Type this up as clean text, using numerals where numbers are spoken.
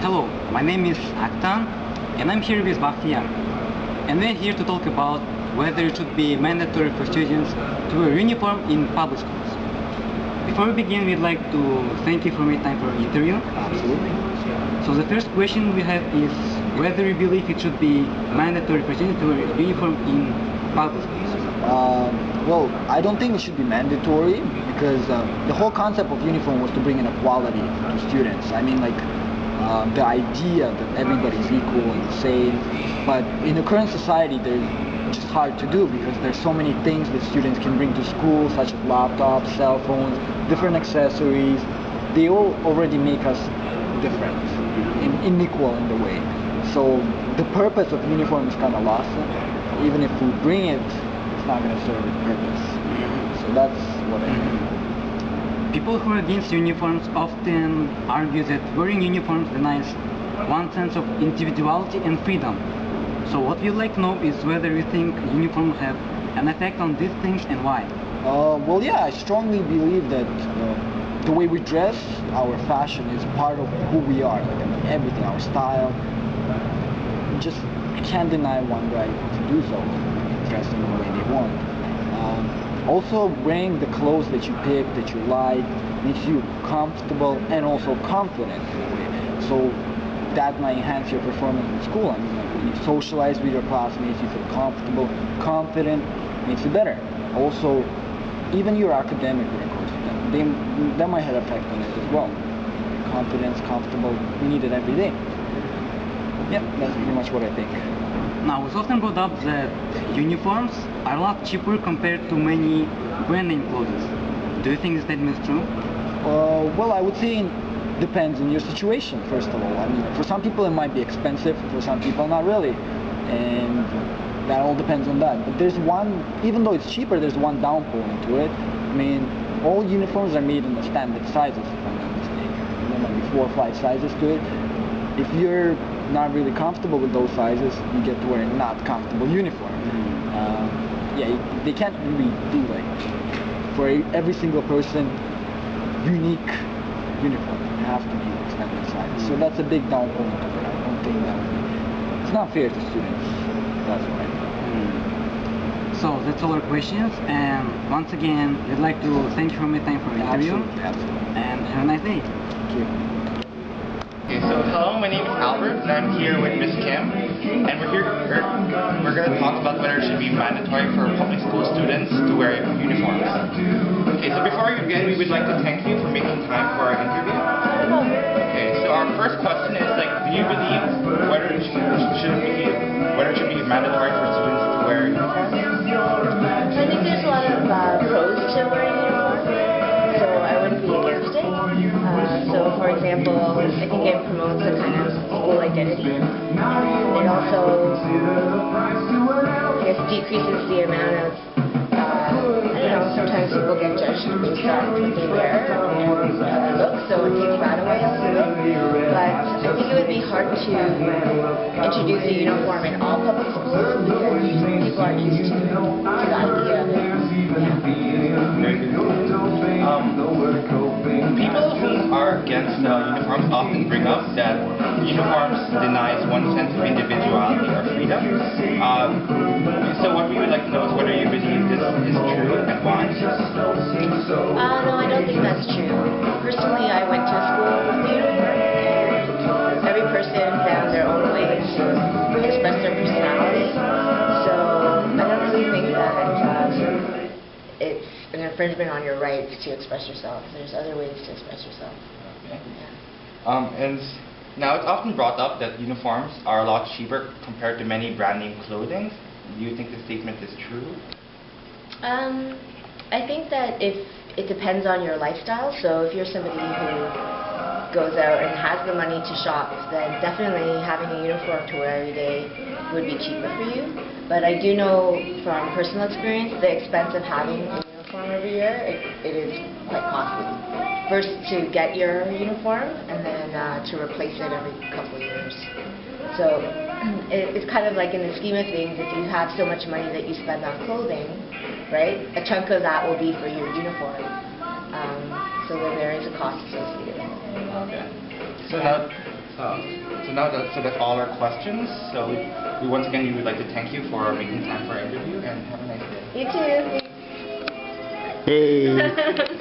Hello, my name is Aktan and I'm here with Bakhtiar. And we're here to talk about whether it should be mandatory for students to wear uniform in public schools. Before we begin, we'd like to thank you for making time for our interview. Absolutely. So the first question we have is whether you believe it should be mandatory for students to wear uniform in public schools. Well, I don't think it should be mandatory because the whole concept of uniform was to bring in equality to students. I mean, the idea that everybody's equal and the same, but in the current society, they're just hard to do because there's so many things that students can bring to school, such as laptops, cell phones, different accessories. They all already make us different, unequal in the way. So the purpose of uniform is kind of lost. Even if we bring it, it's not going to serve its purpose. So that's what I think. People who are against uniforms often argue that wearing uniforms denies one sense of individuality and freedom. So what we'd like to know is whether you think uniforms have an effect on these things and why. Well, yeah, I strongly believe that the way we dress, our fashion, is part of who we are. Like, I mean, everything, our style. Just can't deny one right to do so, dress in the way they want. Also, wearing the clothes that you pick, that you like, makes you comfortable and also confident in a way. So that might enhance your performance in school. I mean, like, when you socialize with your classmates, you feel comfortable, confident, makes you better. Also, even your academic records, that might have an effect on it as well. Confidence, comfortable, we need it every day. Yeah, that's pretty much what I think. Now, it's often brought up that uniforms are a lot cheaper compared to many brand name clothes. Do you think this statement is true? Well, I would say it depends on your situation, first of all. I mean, for some people it might be expensive, for some people not really. And that all depends on that. But there's one, even though it's cheaper, there's one down point to it. I mean, all uniforms are made in the standard sizes, if I'm not mistaken. There might be 4 or 5 sizes to it. If you're not really comfortable with those sizes, you get to wear a not comfortable uniform. Yeah, they can't really do for every single person unique uniform. It has to be standard size. So that's a big down point of it. I don't think it's not fair to students. That's why. So that's all our questions, and once again, we'd like to thank you for making time for the interview. Absolutely. And have a nice day. Thank you. Okay, so hello, my name is Albert, and I'm here with Miss Kim, and we're going to talk about whether it should be mandatory for public school students to wear uniforms. Okay, so before we begin, we would like to thank you for making time for our interview. Okay, so our first question is, do you believe whether it should be mandatory for students to wear uniforms? I think there's a lot of pros to wearing uniform, so I wouldn't be against it. So, for example, I think it promotes a kind of school identity. It also, I guess, decreases the amount of, I don't know, sometimes people get judged based on what they wear and how they look, so it takes that away a little bit. But I think it would be hard to introduce a uniform in all public schools because people aren't used to the idea of it. People who are against uniforms often bring up that uniforms denies one sense of individuality or freedom. So what we would like to know is whether you believe this is true and why. No, I don't think that's true. Personally, I went to a school with a uniform, and every person found their own way to express their personality. So I don't really think that it's an infringement on your rights to express yourself. There's other ways to express yourself. Okay. Yeah. And now it's often brought up that uniforms are a lot cheaper compared to many brand name clothing. Do you think the statement is true? I think that it depends on your lifestyle. So if you're somebody who goes out and has the money to shop, then definitely having a uniform to wear every day would be cheaper for you. But I do know from personal experience the expense of having a uniform every year, it is quite costly. First to get your uniform and then to replace it every couple of years. So it's kind of like in the scheme of things, if you have so much money that you spend on clothing, right, a chunk of that will be for your uniform. So then there is a cost associated with it. Okay. So now, So now that's all our questions. So we once again we would like to thank you for making time for our interview and have a nice day. You too. Hey.